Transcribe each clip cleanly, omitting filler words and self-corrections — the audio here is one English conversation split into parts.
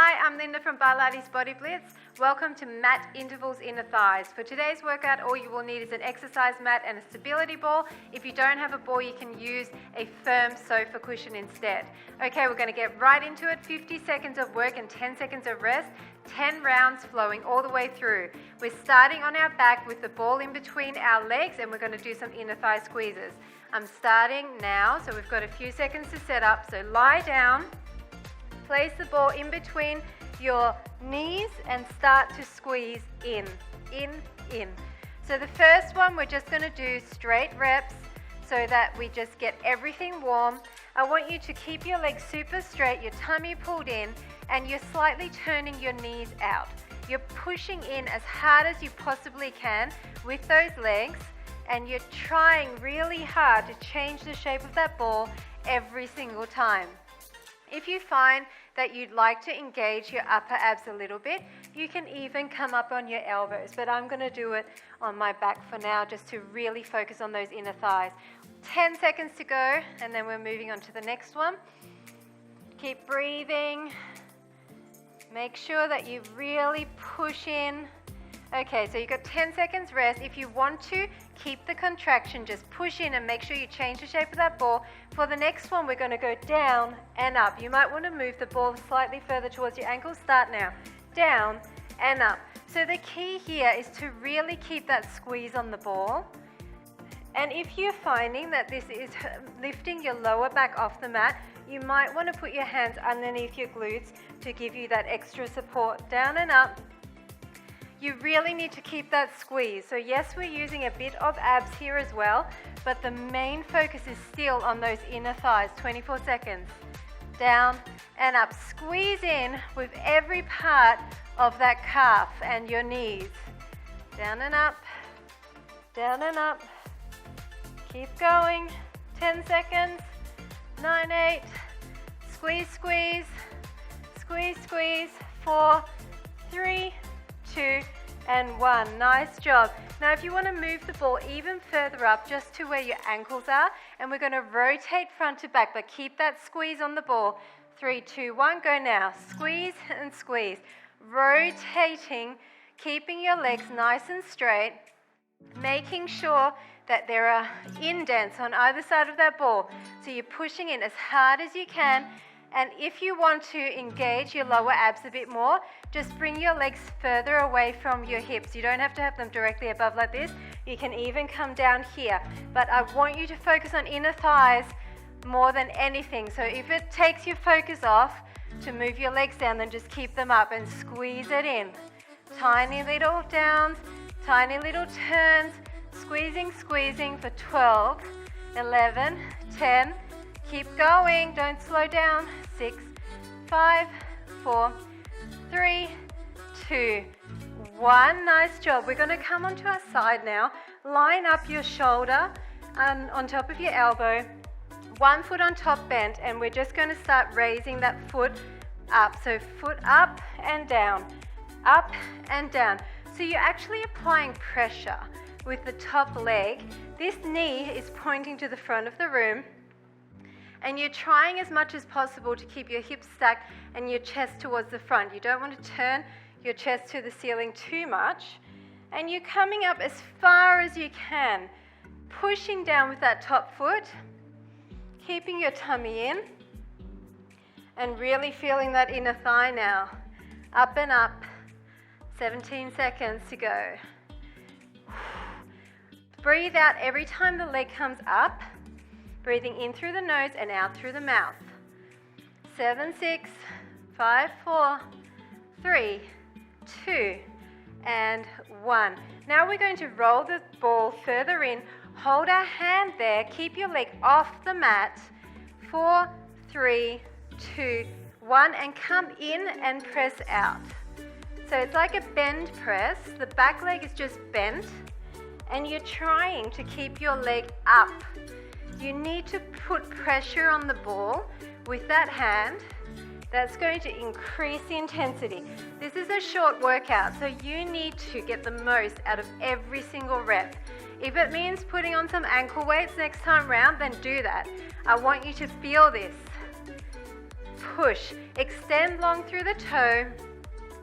Hi, I'm Linda from Barlates Body Blitz. Welcome to mat intervals inner thighs. For today's workout, all you will need is an exercise mat and a stability ball. If you don't have a ball, you can use a firm sofa cushion instead. Okay, we're going to get right into it. 50 seconds of work and 10 seconds of rest. 10 rounds flowing all the way through. We're starting on our back with the ball in between our legs, and we're going to do some inner thigh squeezes. I'm starting now, so we've got a few seconds to set up. So lie down. Place the ball in between your knees and start to squeeze in. So the first one, we're just going to do straight reps so that we just get everything warm. I want you to keep your legs super straight, your tummy pulled in, and you're slightly turning your knees out. You're pushing in as hard as you possibly can with those legs, and you're trying really hard to change the shape of that ball every single time. If you find that you'd like to engage your upper abs a little bit, you can even come up on your elbows, but I'm going to do it on my back for now just to really focus on those inner thighs. 10 seconds to go, and then we're moving on to the next one. Keep breathing. Make sure that you really push in. Okay, so you've got 10 seconds rest. If you want to, keep the contraction, just push in and make sure you change the shape of that ball. For the next one, we're going to go down and up. You might want to move the ball slightly further towards your ankles. Start now. Down and up. So the key here is to really keep that squeeze on the ball. And if you're finding that this is lifting your lower back off the mat, you might want to put your hands underneath your glutes to give you that extra support. Down and up. You really need to keep that squeeze. So yes, we're using a bit of abs here as well, but the main focus is still on those inner thighs. 24 seconds. Down and up. Squeeze in with every part of that calf and your knees. Down and up. Down and up. Keep going. 10 seconds. 9, 8. Squeeze, squeeze. Squeeze, squeeze. 4, 3, 2 and 1. Nice job. Now if you want to move the ball even further up just to where your ankles are, and we're going to rotate front to back, but keep that squeeze on the ball. 3, 2, 1, go now. Squeeze and squeeze. Rotating, keeping your legs nice and straight, making sure that there are indents on either side of that ball. So you're pushing in as hard as you can. And if you want to engage your lower abs a bit more, just bring your legs further away from your hips. You don't have to have them directly above like this. You can even come down here. But I want you to focus on inner thighs more than anything. So if it takes your focus off to move your legs down, then just keep them up and squeeze it in. Tiny little downs, tiny little turns, squeezing, squeezing for 12, 11, 10, keep going, don't slow down. 6, 5, 4, 3, 2, 1. Nice job. We're going to come onto our side now. Line up your shoulder on top of your elbow. One foot on top bent, and we're just going to start raising that foot up. So foot up and down, up and down. So you're actually applying pressure with the top leg. This knee is pointing to the front of the room. And you're trying as much as possible to keep your hips stacked and your chest towards the front. You don't want to turn your chest to the ceiling too much. And you're coming up as far as you can, pushing down with that top foot, keeping your tummy in, and really feeling that inner thigh now. Up and up. 17 seconds to go. Breathe out every time the leg comes up. Breathing in through the nose and out through the mouth. 7, 6, 5, 4, 3, 2, and 1. Now we're going to roll the ball further in. Hold our hand there. Keep your leg off the mat. 4, 3, 2, 1. And come in and press out. So it's like a bend press. The back leg is just bent. And you're trying to keep your leg up. You need to put pressure on the ball with that hand. That's going to increase the intensity. This is a short workout, so you need to get the most out of every single rep. If it means putting on some ankle weights next time round, then do that. I want you to feel this. push. Extend long through the toe.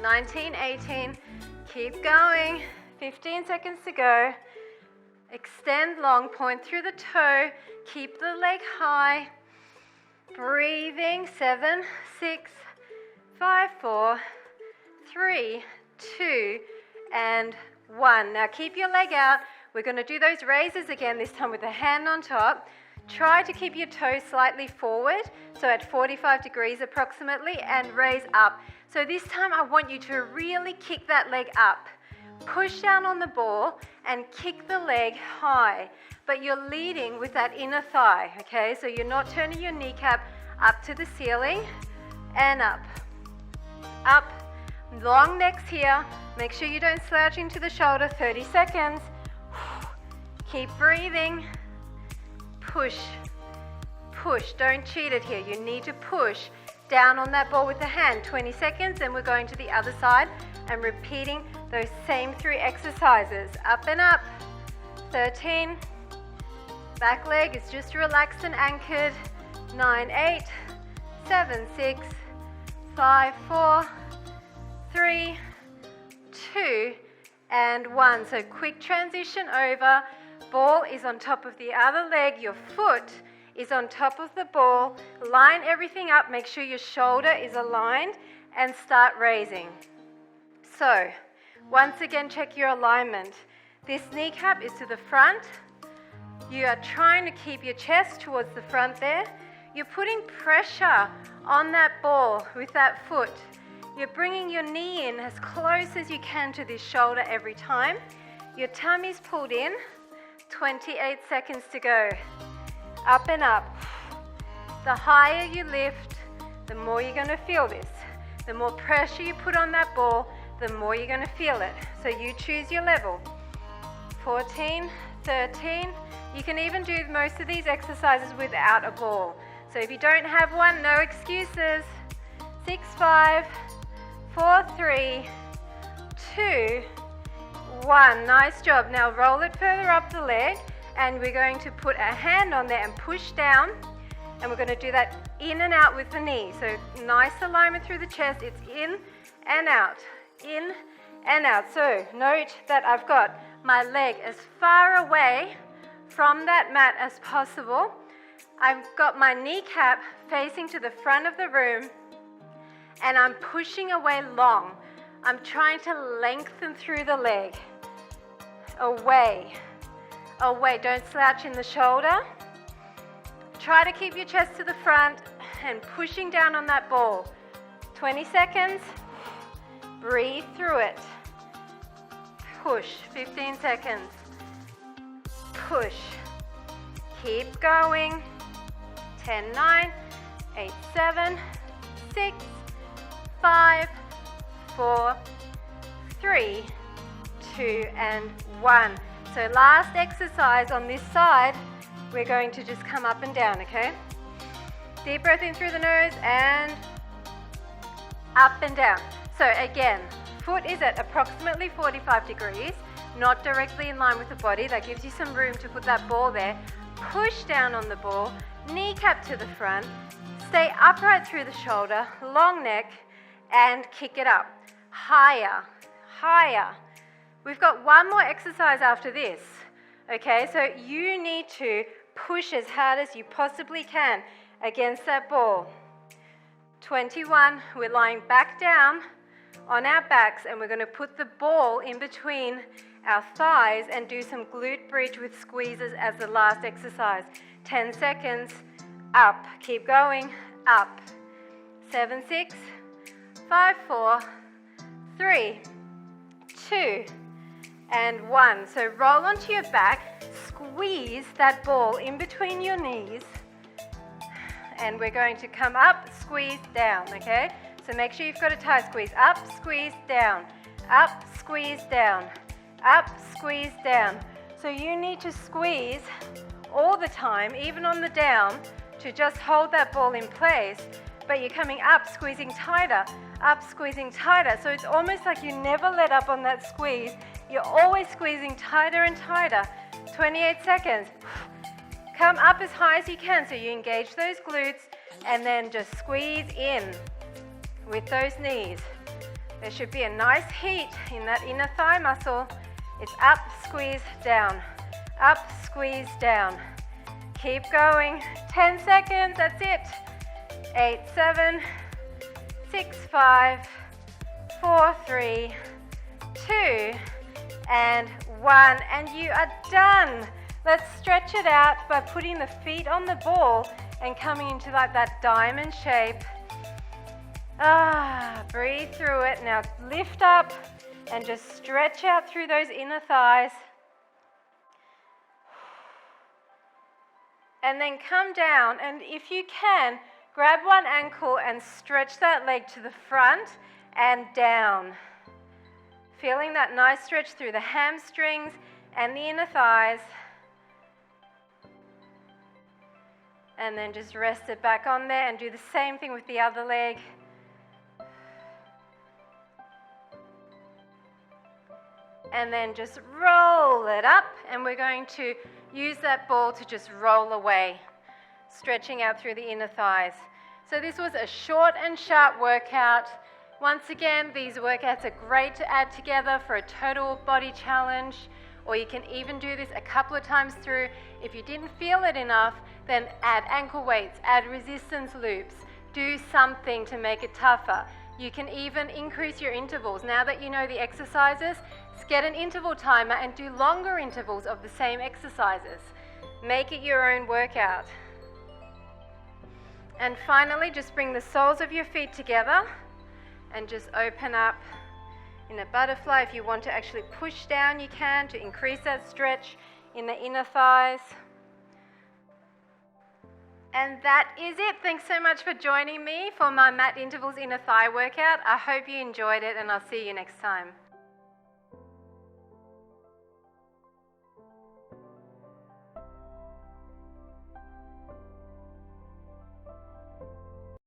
19, 18, keep going. 15 seconds to go. Extend long, point through the toe. Keep the leg high. Breathing. 7, 6, 5, 4, 3, 2, and 1. Now keep your leg out. We're going to do those raises again, this time with a hand on top. Try to keep your toes slightly forward, so at 45 degrees approximately, and raise up. So this time I want you to really kick that leg up. Push down on the ball and kick the leg high, but you're leading with that inner thigh, okay? So you're not turning your kneecap up to the ceiling, and up. Up. Long necks here. Make sure you don't slouch into the shoulder. 30 seconds. Keep breathing. Push. Push. Don't cheat it here. You need to push down on that ball with the hand. 20 seconds, and we're going to the other side and repeating those same 3 exercises. Up and up. 13. Back leg is just relaxed and anchored. 9, 8, 7, 6, 5, 4, 3, 2, and 1. So quick transition over. Ball is on top of the other leg. Your foot is on top of the ball. Line everything up. Make sure your shoulder is aligned and start raising. So once again, check your alignment. This kneecap is to the front. You are trying to keep your chest towards the front there. You're putting pressure on that ball with that foot. You're bringing your knee in as close as you can to this shoulder every time. Your tummy's pulled in. 28 seconds to go. Up and up. The higher you lift, the more you're going to feel this. The more pressure you put on that ball, the more you're going to feel it. So you choose your level. 14, 13. You can even do most of these exercises without a ball. So if you don't have one, no excuses. 6, 5, 4, 3, 2, 1. Nice job. Now roll it further up the leg, and we're going to put a hand on there and push down, and we're going to do that in and out with the knee. So nice alignment through the chest. It's in and out, in and out. So note that I've got my leg as far away from that mat as possible. I've got my kneecap facing to the front of the room, and I'm pushing away long. I'm trying to lengthen through the leg. Away. Away. Don't slouch in the shoulder. Try to keep your chest to the front and pushing down on that ball. 20 seconds. Breathe through it. Push. 15 seconds. Push. Keep going. 10, 9, 8, 7, 6, 5, 4, 3, 2, and 1. So last exercise on this side, we're going to just come up and down, okay? Deep breath in through the nose and up and down. So again, foot is at approximately 45 degrees, not directly in line with the body. That gives you some room to put that ball there. Push down on the ball, kneecap to the front, stay upright through the shoulder, long neck, and kick it up. Higher, higher. We've got one more exercise after this, okay? So you need to push as hard as you possibly can against that ball. 21, we're lying back down on our backs, and we're going to put the ball in between our thighs and do some glute bridge with squeezes as the last exercise. 10 seconds, up, keep going, up. 7, 6, 5, 4, 3, 2, and 1. So roll onto your back, squeeze that ball in between your knees, and we're going to come up, squeeze down, okay? So make sure you've got a tight squeeze. Up, squeeze down, up, squeeze down, up, squeeze down. So you need to squeeze all the time, even on the down, to just hold that ball in place, but you're coming up, squeezing tighter, up, squeezing tighter. So it's almost like you never let up on that squeeze. You're always squeezing tighter and tighter. 28 seconds. Come up as high as you can so you engage those glutes. and then just squeeze in with those knees. There should be a nice heat in that inner thigh muscle. It's up, squeeze, down. Up, squeeze, down. Keep going. 10 seconds, that's it. 8, 7, 6, 5, 4, 3, 2, and 1. And you are done. Let's stretch it out by putting the feet on the ball and coming into like that diamond shape. Breathe through it. Now lift up and just stretch out through those inner thighs. And then come down, and if you can, grab one ankle and stretch that leg to the front and down. Feeling that nice stretch through the hamstrings and the inner thighs. And then just rest it back on there and do the same thing with the other leg. And then just roll it up, and we're going to use that ball to just roll away, stretching out through the inner thighs. So this was a short and sharp workout. Once again, these workouts are great to add together for a total body challenge, or you can even do this a couple of times through. If you didn't feel it enough, then add ankle weights, add resistance loops, do something to make it tougher. You can even increase your intervals. Now that you know the exercises, get an interval timer and do longer intervals of the same exercises. Make it your own workout. And finally, just bring the soles of your feet together and just open up in a butterfly. If you want to actually push down, you can, to increase that stretch in the inner thighs. And that is it. Thanks so much for joining me for my mat intervals inner thigh workout. I hope you enjoyed it, and I'll see you next time.